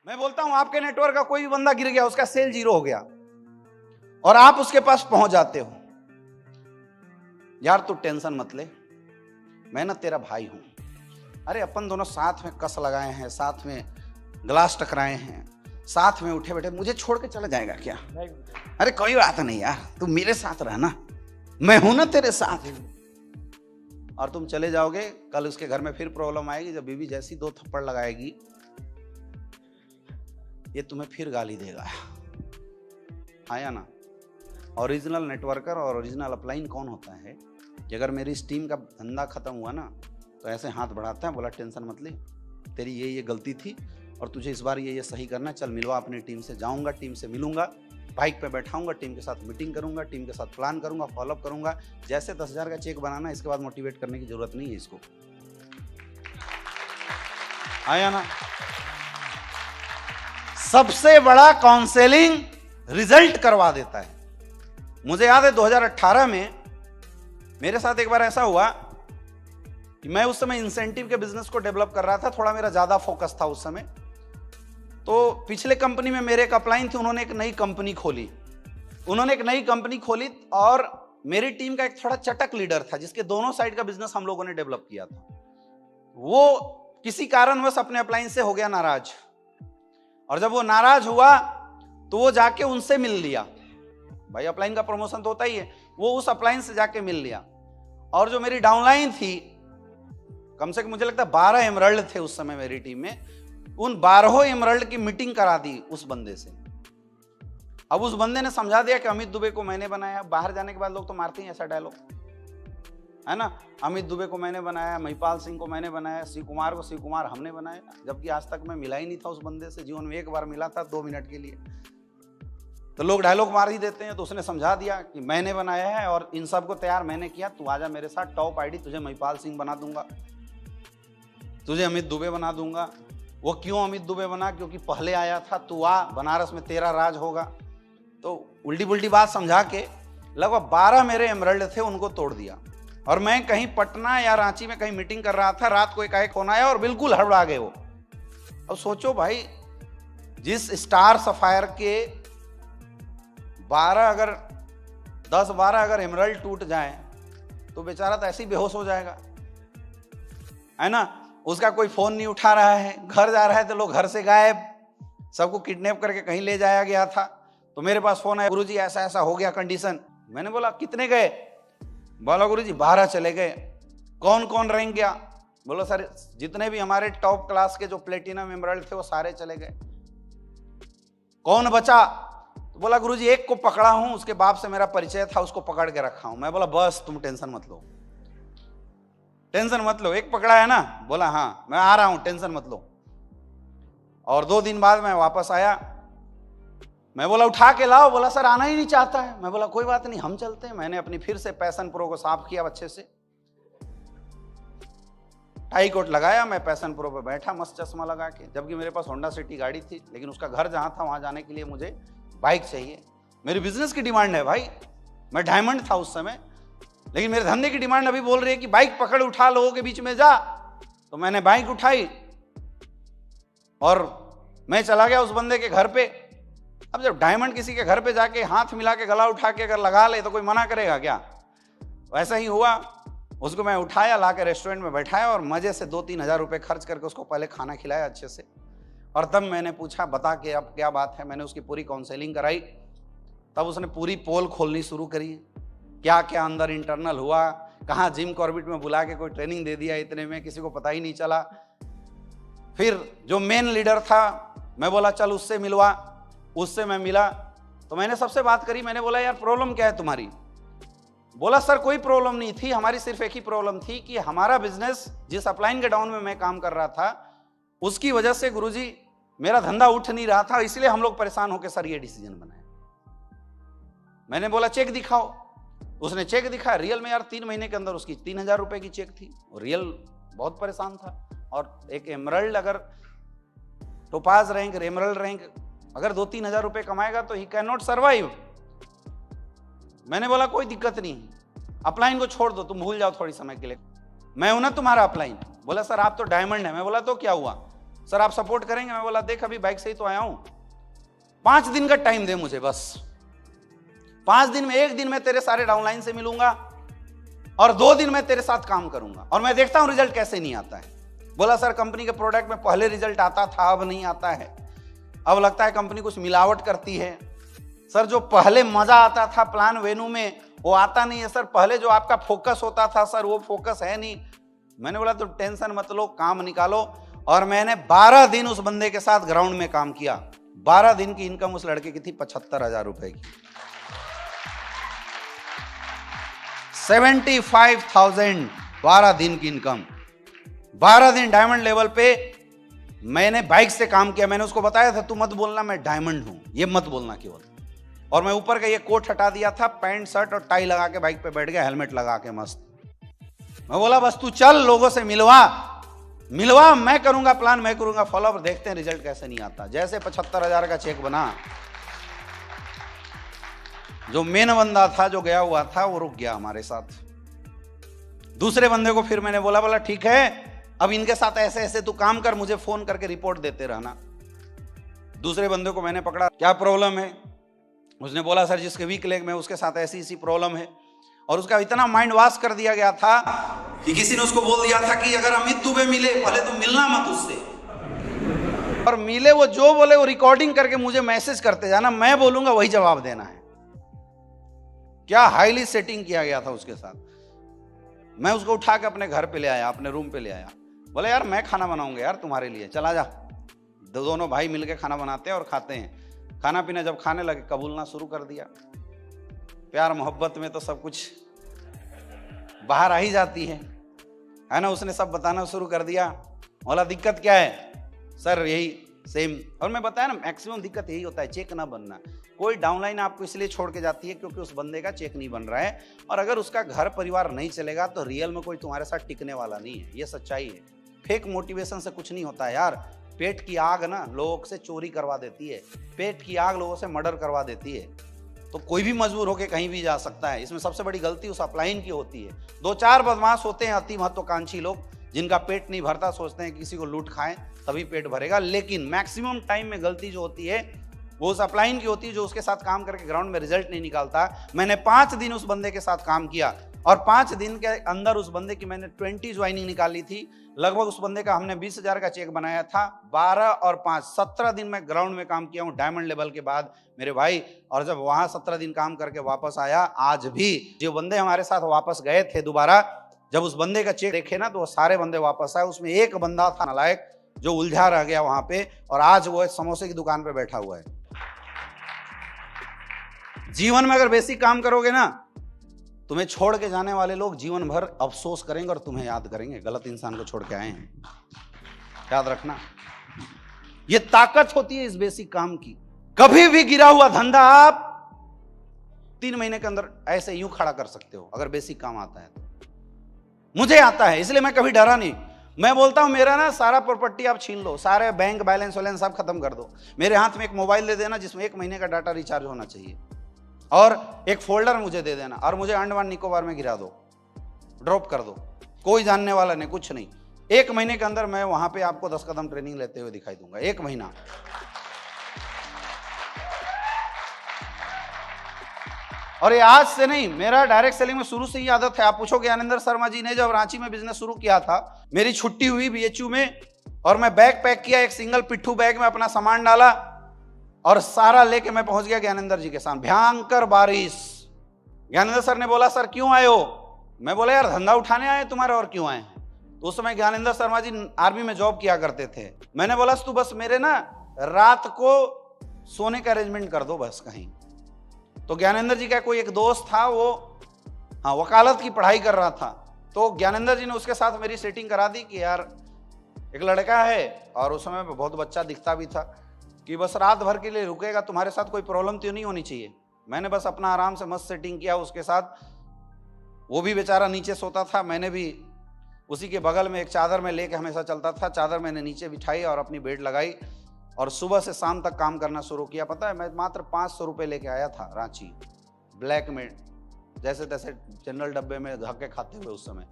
मैं बोलता हूं आपके नेटवर्क का कोई भी बंदा गिर गया, उसका सेल 0 हो गया और आप उसके पास पहुंच जाते हो, यार तू टेंशन मत ले, मैं ना तेरा भाई हूं। अरे अपन दोनों साथ में कस लगाए हैं, साथ में ग्लास टकराए हैं, साथ में उठे बैठे, मुझे छोड़ के चला जाएगा क्या? अरे कोई बात नहीं यार, तू मेरे साथ रहना, मैं हूं ना तेरे साथ। और तुम चले जाओगे, कल उसके घर में फिर प्रॉब्लम आएगी, जब बीवी जैसी 2 थप्पड़ लगाएगी ये तुम्हें फिर गाली देगा। आया ना? ओरिजिनल नेटवर्कर और ओरिजिनल अपलाइन कौन होता है कि अगर मेरी इस टीम का धंधा खत्म हुआ ना तो ऐसे हाथ बढ़ाता है, बोला टेंशन मत ले, तेरी ये गलती थी और तुझे इस बार ये सही करना, चल मिलवा अपनी टीम से। जाऊंगा, टीम से मिलूंगा, बाइक पे बैठाऊंगा, टीम के साथ मीटिंग करूंगा, टीम के साथ प्लान करूंगा, फॉलोअप करूंगा। जैसे 10,000 का चेक बनाना, इसके बाद मोटिवेट करने की जरूरत नहीं है इसको। आया ना? सबसे बड़ा काउंसलिंग रिजल्ट करवा देता है। मुझे याद है 2018 में मेरे साथ एक बार ऐसा हुआ कि मैं उस समय इंसेंटिव के बिजनेस को डेवलप कर रहा था, थोड़ा मेरा ज्यादा फोकस था उस समय। तो पिछले कंपनी में मेरे एक अपलाइन थे, उन्होंने एक नई कंपनी खोली और मेरी टीम का एक थोड़ा चटक लीडर था जिसके दोनों साइड का बिजनेस हम लोगों ने डेवलप किया था। वो किसी कारणवश अपने अपलाइन से हो गया नाराज, और जब वो नाराज हुआ तो वो जाके उनसे मिल लिया। भाई अपलाइन का प्रमोशन तो होता ही है, वो उस अपलाइन से जाके मिल लिया। और जो मेरी डाउनलाइन थी, कम से कम मुझे लगता है 12 एमरल्ड थे उस समय मेरी टीम में, उन 12 एमरल्ड की मीटिंग करा दी उस बंदे से। अब उस बंदे ने समझा दिया कि अमित दुबे को मैंने बनाया। बाहर जाने के बाद लोग तो मारते हैं ऐसा डायलॉग, है ना, अमित दुबे को मैंने बनाया, महिपाल सिंह को मैंने बनाया, शिव कुमार को शिव कुमार हमने बनाया, जबकि आज तक मैं मिला ही नहीं था उस बंदे से। जीवन में एक बार मिला था 2 मिनट के लिए, तो लोग डायलॉग मार ही देते हैं। तो उसने समझा दिया कि मैंने बनाया है और इन सबको तैयार मैंने किया, तू आजा मेरे साथ, टॉप आईडी तुझे महिपाल सिंह बना दूंगा, तुझे अमित दुबे बना दूंगा। वो क्यों अमित दुबे बना? क्योंकि पहले आया था, तू आ, बनारस में तेरा राज होगा। तो उल्टी पुल्टी बात समझा के लगभग 12 मेरे एमरल्ड थे, उनको तोड़ दिया। और मैं कहीं पटना या रांची में कहीं मीटिंग कर रहा था, रात को एकाएक फोन आया और बिल्कुल हड़बड़ा गए वो। अब सोचो भाई, जिस स्टार सफायर के 10-12 अगर एमरल्ड टूट जाए तो बेचारा तो ऐसे ही बेहोश हो जाएगा, है ना। उसका कोई फोन नहीं उठा रहा है, घर जा रहा है तो लोग घर से गायब, सबको किडनैप करके कहीं ले जाया गया था। तो मेरे पास फोन आया, गुरुजी ऐसा ऐसा हो गया कंडीशन। मैंने बोला कितने गए? बोला गुरुजी 12 चले गए। कौन कौन रैंक गया? बोलो सर जितने भी हमारे टॉप क्लास के जो प्लेटिनम एमरल्ड थे वो सारे चले गए। कौन बचा? तो बोला गुरुजी एक को पकड़ा हूं, उसके बाप से मेरा परिचय था, उसको पकड़ के रखा हूं। मैं बोला बस तुम टेंशन मत लो, टेंशन मत लो, एक पकड़ा है ना? बोला हाँ मैं आ रहा हूं, टेंशन मत लो। और 2 दिन बाद मैं वापस आया, मैं बोला उठा के लाओ। बोला सर आना ही नहीं चाहता है। मैं बोला कोई बात नहीं, हम चलते हैं। मैंने अपनी फिर से पैशन प्रो को साफ किया अच्छे से, टाई कोट लगाया, मैं पैशन प्रो पे बैठा मस्त चश्मा लगा के, जबकि मेरे पास होंडा सिटी गाड़ी थी, लेकिन उसका घर जहां था वहां जाने के लिए मुझे बाइक चाहिए। मेरी बिजनेस की डिमांड है भाई, मैं डायमंड था उस समय, लेकिन मेरे धंधे की डिमांड अभी बोल रही है कि बाइक पकड़ उठा, लोगों के बीच में जा। तो मैंने बाइक उठाई और मैं चला गया उस बंदे के घर पे। अब जब डायमंड किसी के घर पे जाके हाथ मिला के गला उठा के अगर लगा ले तो कोई मना करेगा क्या? वैसा ही हुआ, उसको मैं उठाया, ला के रेस्टोरेंट में बैठाया और मजे से 2-3 हज़ार रुपये खर्च करके उसको पहले खाना खिलाया अच्छे से। और तब मैंने पूछा बता के अब क्या बात है। मैंने उसकी पूरी काउंसलिंग कराई, तब उसने पूरी पोल खोलनी शुरू करी, क्या क्या अंदर इंटरनल हुआ, कहाँ जिम कॉर्बेट में बुला के कोई ट्रेनिंग दे दिया, इतने में किसी को पता ही नहीं चला। फिर जो मेन लीडर था मैं बोला चल उससे मिलवा, उससे मैं मिला। तो मैंने सबसे बात करी, मैंने बोला यार प्रॉब्लम क्या है तुम्हारी? बोला सर कोई प्रॉब्लम नहीं थी, हमारी सिर्फ एक ही प्रॉब्लम थी कि हमारा बिजनेस जिस अपलाइन के डाउन में मैं काम कर रहा था उसकी वजह से गुरुजी मेरा धंधा उठ नहीं रहा था, इसलिए हम लोग परेशान होकर सर ये डिसीजन बनाए। मैंने बोला चेक दिखाओ। उसने चेक दिखाया, रियल में यार 3 महीने के अंदर उसकी 3,000 रुपए की चेक थी। और रियल बहुत परेशान था। और एक एमरल्ड अगर टोपाज रैंक, एमरल्ड रैंक अगर 2-3 हज़ार रुपए कमाएगा तो ही कैन नॉट सर्वाइव। मैंने बोला कोई दिक्कत नहीं, अपलाइन को छोड़ दो, तुम भूल जाओ थोड़ी समय के लिए, मैं हूं ना तुम्हारा अपलाइन। बोला सर आप तो डायमंड है। मैं बोला तो क्या हुआ? सर आप सपोर्ट करेंगे? मैं बोला देख अभी बाइक से ही तो आया हूं, 5 दिन का टाइम दे मुझे, बस 5 दिन में 1 दिन में तेरे सारे डाउनलाइन से मिलूंगा और 2 दिन में तेरे साथ काम करूंगा और मैं देखता हूं रिजल्ट कैसे नहीं आता है। बोला सर कंपनी के प्रोडक्ट में पहले रिजल्ट आता था, अब नहीं आता है, अब लगता है कंपनी कुछ मिलावट करती है। सर जो पहले मजा आता था प्लान वेन्यू में वो आता नहीं है सर, पहले जो आपका फोकस होता था सर वो फोकस है नहीं। मैंने बोला तो टेंशन मत लो, काम निकालो। और मैंने 12 दिन उस बंदे के साथ ग्राउंड में काम किया। 12 दिन की इनकम उस लड़के की थी 75,000 रुपए की, 75,000 12 दिन की इनकम। 12 दिन डायमंड लेवल पे मैंने बाइक से काम किया। मैंने उसको बताया था तू मत बोलना मैं डायमंड हूं, ये मत बोलना केवल। और मैं ऊपर का ये कोट हटा दिया था, पैंट शर्ट और टाई लगा के बाइक पे बैठ गया, हेलमेट लगा के मस्त। मैं बोला बस तू चल, लोगों से मिलवा, मैं करूंगा प्लान, मैं करूंगा फॉलो अप, देखते हैं रिजल्ट कैसे नहीं आता। जैसे 75,000 का चेक बना, जो मेन बंदा था जो गया हुआ था वो रुक गया हमारे साथ। दूसरे बंदे को फिर मैंने बोला ठीक है अब इनके साथ ऐसे ऐसे तू काम कर, मुझे फोन करके रिपोर्ट देते रहना। दूसरे बंदे को मैंने पकड़ा, क्या प्रॉब्लम है? उसने बोला सर जिसके वीक लेग में उसके साथ ऐसी ऐसी प्रॉब्लम है। और उसका इतना माइंड वॉश कर दिया गया था कि किसी ने उसको बोल दिया था कि अगर अमित दुबे मिले पहले तो मिलना मत उससे, और मिले वो जो बोले वो रिकॉर्डिंग करके मुझे मैसेज करते जाना, मैं बोलूंगा वही जवाब देना है। क्या हाईली सेटिंग किया गया था उसके साथ। मैं उसको उठा के अपने घर पे ले आया, अपने रूम पे ले आया। बोले यार मैं खाना बनाऊंगा यार तुम्हारे लिए, चला जा। दोनों भाई मिलके खाना बनाते हैं और खाते हैं। खाना पीना जब खाने लगे कबूलना शुरू कर दिया। प्यार मोहब्बत में तो सब कुछ बाहर आ ही जाती है ना। उसने सब बताना शुरू कर दिया। बोला दिक्कत क्या है? सर यही सेम। और मैं बताया ना मैक्सिमम दिक्कत यही होता है, चेक ना बनना। कोई डाउनलाइन आपको इसलिए छोड़ के जाती है क्योंकि उस बंदे का चेक नहीं बन रहा है, और अगर उसका घर परिवार नहीं चलेगा तो रियल में कोई तुम्हारे साथ टिकने वाला नहीं है। ये सच्चाई है। फेक मोटिवेशन से कुछ नहीं होता है यार। पेट की आग ना लोगों से चोरी करवा देती है, पेट की आग लोगों से मर्डर करवा देती है। तो कोई भी मजबूर होकर कहीं भी जा सकता है। इसमें सबसे बड़ी गलती उस अपलाइन की होती है। 2-4 बदमाश होते हैं अति महत्वाकांक्षी लोग, जिनका पेट नहीं भरता, सोचते हैं किसी को लूट खाएं तभी पेट भरेगा। लेकिन मैक्सिमम टाइम में गलती जो होती है वो उस अपलाइन की होती है जो उसके साथ काम करके ग्राउंड में रिजल्ट नहीं निकालता। मैंने 5 दिन उस बंदे के साथ काम किया और 5 दिन के अंदर उस बंदे की मैंने 20 ज्वाइनिंग निकाली थी। लगभग उस बंदे का हमने 20,000 का चेक बनाया था। 12 और 5 17 दिन मैं ग्राउंड में काम किया हूँ डायमंड लेवल के बाद मेरे भाई। और जब वहां 17 दिन काम करके वापस आया, आज भी जो बंदे हमारे साथ वापस गए थे दोबारा, जब उस बंदे का चेक देखे ना तो वो सारे बंदे वापस आए। उसमें एक बंदा था नालायक जो उलझा रह गया वहां पे, और आज वो समोसे की दुकान पे बैठा हुआ है। जीवन में अगर बेसिक काम करोगे ना, तुम्हें छोड़ के जाने वाले लोग जीवन भर अफसोस करेंगे और तुम्हें याद करेंगे, गलत इंसान को छोड़ के आए हैं। याद रखना, ये ताकत होती है इस बेसिक काम की। कभी भी गिरा हुआ धंधा आप 3 महीने के अंदर ऐसे यूं खड़ा कर सकते हो अगर बेसिक काम आता है तो। मुझे आता है इसलिए मैं कभी डरा नहीं। मैं बोलता हूं मेरा ना सारा प्रॉपर्टी आप छीन लो, सारे बैंक बैलेंस वैलेंस सब खत्म कर दो, मेरे हाथ में एक मोबाइल दे देना जिसमें 1 महीने का डाटा रिचार्ज होना चाहिए, और एक फोल्डर मुझे दे देना, और मुझे अंडमान निकोबार में गिरा दो, ड्रॉप कर दो। कोई जानने वाला नहीं, कुछ नहीं। 1 महीने के अंदर मैं वहां पे आपको 10 कदम ट्रेनिंग लेते हुए दिखाई दूंगा। 1 महीना। और ये आज से नहीं, मेरा डायरेक्ट सेलिंग में शुरू से ही आदत है। आप पूछो ज्ञानेंद्र शर्मा जी ने जब रांची में बिजनेस शुरू किया था, मेरी छुट्टी हुई बीएचयू में और मैं बैग पैक किया, एक सिंगल पिट्ठू बैग में अपना सामान डाला और सारा लेके मैं पहुंच गया ज्ञानेंद्र जी के सामने। भयंकर बारिश। ज्ञानेंद्र सर ने बोला सर क्यों आए हो? मैं बोला यार धंधा उठाने आए तुम्हारे, और क्यों आए हैं? तो उस समय ज्ञानेंद्र शर्मा जी आर्मी में जॉब किया करते थे। मैंने बोला तू बस मेरे ना रात को सोने का अरेंजमेंट कर दो बस कहीं। तो ज्ञानेंद्र जी का कोई एक दोस्त था, वो वकालत की पढ़ाई कर रहा था, तो ज्ञानेंद्र जी ने उसके साथ मेरी सेटिंग करा दी कि यार एक लड़का है और उस समय बहुत बच्चा दिखता भी था, कि बस रात भर के लिए रुकेगा, तुम्हारे साथ कोई प्रॉब्लम तो नहीं होनी चाहिए। मैंने बस अपना आराम से मस्त सेटिंग किया उसके साथ। वो भी बेचारा नीचे सोता था, मैंने भी उसी के बगल में एक चादर में लेके हमेशा चलता था। चादर मैंने नीचे बिठाई और अपनी बेड लगाई और सुबह से शाम तक काम करना शुरू किया। पता है मैं मात्र 500 रुपये लेके आया था रांची, ब्लैक में जैसे तैसे जनरल डब्बे में धक्के खाते हुए। उस समय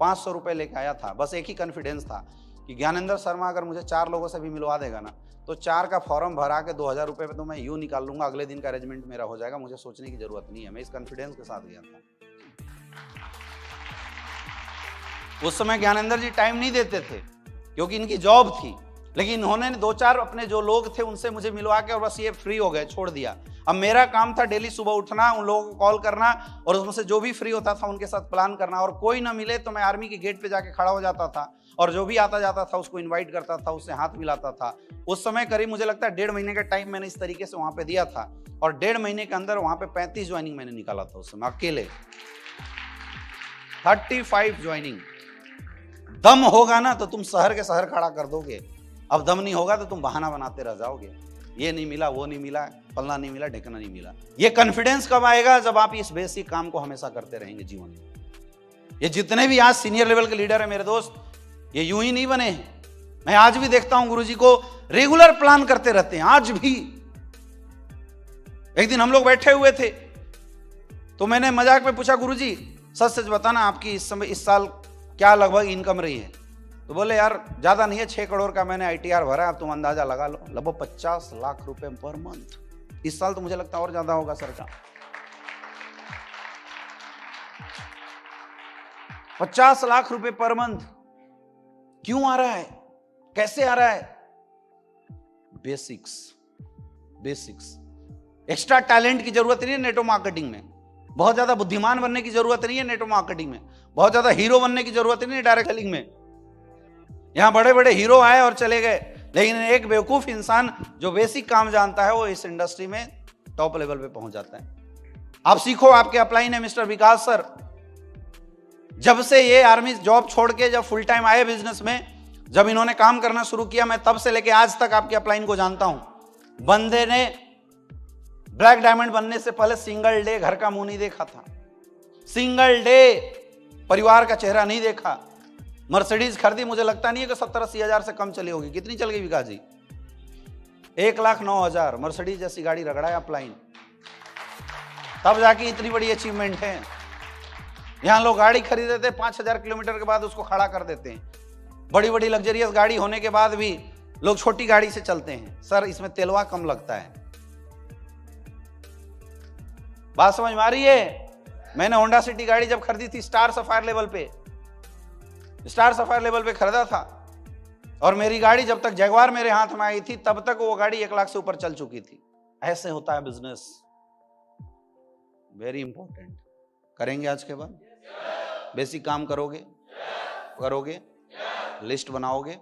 500 रुपये लेके आया था। बस एक ही कॉन्फिडेंस था कि ज्ञानेंद्र शर्मा अगर मुझे 4 लोगों से भी मिलवा देगा ना, तो 4 का फॉर्म भरा के 2000 रुपये पे तो मैं यूं निकाल लूंगा, अगले दिन का अरेंजमेंट मेरा हो जाएगा, मुझे सोचने की जरूरत नहीं है। मैं इस कॉन्फिडेंस के साथ गया था। उस समय ज्ञानेंद्र जी टाइम नहीं देते थे क्योंकि इनकी जॉब थी, लेकिन इन्होंने 2-4 अपने जो लोग थे उनसे मुझे मिलवा के और बस ये फ्री हो गए, छोड़ दिया। अब मेरा काम था डेली सुबह उठना, उन लोगों को कॉल करना और उसमें से जो भी फ्री होता था उनके साथ प्लान करना, और कोई ना मिले तो मैं आर्मी के गेट पे जाके खड़ा हो जाता था और जो भी आता जाता था उसको इनवाइट करता था, उससे हाथ मिलाता था। उस समय करीब मुझे लगता है 1.5 महीने का टाइम मैंने इस तरीके से वहां पे दिया था और 1.5 महीने के अंदर वहां पे 35 ज्वाइनिंग मैंने निकाला था उस समय अकेले। 35 ज्वाइनिंग। दम होगा ना तो तुम शहर के शहर खड़ा कर दोगे, अब दम नहीं होगा तो तुम बहाना बनाते रह जाओगे, ये नहीं मिला, वो नहीं मिला, फलना नहीं मिला, ढेकना नहीं मिला। ये कॉन्फिडेंस कब आएगा? जब आप इस बेसिक काम को हमेशा करते रहेंगे जीवन में। ये जितने भी आज सीनियर लेवल के लीडर है मेरे दोस्त, ये यूं ही नहीं बने हैं। मैं आज भी देखता हूं गुरुजी को रेगुलर प्लान करते रहते हैं आज भी। एक दिन हम लोग बैठे हुए थे तो मैंने मजाक में पूछा, गुरुजी सच सच बताना आपकी इस साल क्या लगभग इनकम रही है? तो बोले यार ज्यादा नहीं है, 6 करोड़ का मैंने ITR भरा, अब तुम अंदाजा लगा लो, लगभग 50 लाख रुपए पर मंथ। इस साल तो मुझे लगता है और ज्यादा होगा सर का। 50 लाख रुपए पर मंथ क्यों आ रहा है? कैसे आ रहा है? बेसिक्स। एक्स्ट्रा टैलेंट की जरूरत नहीं है नेटवर्क मार्केटिंग में, बहुत ज्यादा बुद्धिमान बनने की जरूरत नहीं है नेटवर्क मार्केटिंग में, बहुत ज्यादा हीरो बनने की जरूरत नहीं है डायरेक्ट सेलिंग में। यहां बड़े बड़े हीरो आए और चले गए, लेकिन एक बेवकूफ इंसान जो बेसिक काम जानता है वो इस इंडस्ट्री में टॉप लेवल पे पहुंच जाता है। आप सीखो, आपके अपलाइन है मिस्टर विकास सर। जब से ये आर्मी जॉब छोड़ के जब फुल टाइम आए बिजनेस में, जब इन्होंने काम करना शुरू किया, मैं तब से लेके आज तक आपके अपलाइन को जानता हूं। बंदे ने ब्लैक डायमंड बनने से पहले सिंगल डे घर का मुंह नहीं देखा था, सिंगल डे परिवार का चेहरा नहीं देखा। मर्सिडीज खरीदी, मुझे लगता नहीं है कि 70-80 हजार से कम चली होगी। कितनी चल गई विकास जी? 1,09,000 मर्सिडीज जैसी गाड़ी रगड़ा अपलाइन, तब जाके इतनी बड़ी अचीवमेंट है। यहां लोग गाड़ी खरीदे थे 5,000 किलोमीटर के बाद उसको खड़ा कर देते हैं। बड़ी बड़ी लग्जरियस गाड़ी होने के बाद भी लोग छोटी गाड़ी से चलते हैं, सर इसमें तेलवा कम लगता है। बात समझ में आ रही है? मैंने होंडा सिटी गाड़ी जब खरीदी थी स्टार सफायर लेवल पे खरीदा था, और मेरी गाड़ी जब तक जगुआर मेरे हाथ में आई थी तब तक वो गाड़ी 1 लाख से ऊपर चल चुकी थी। ऐसे होता है बिजनेस, वेरी इंपॉर्टेंट। करेंगे आज के बाद? बेसिक काम करोगे, लिस्ट बनाओगे,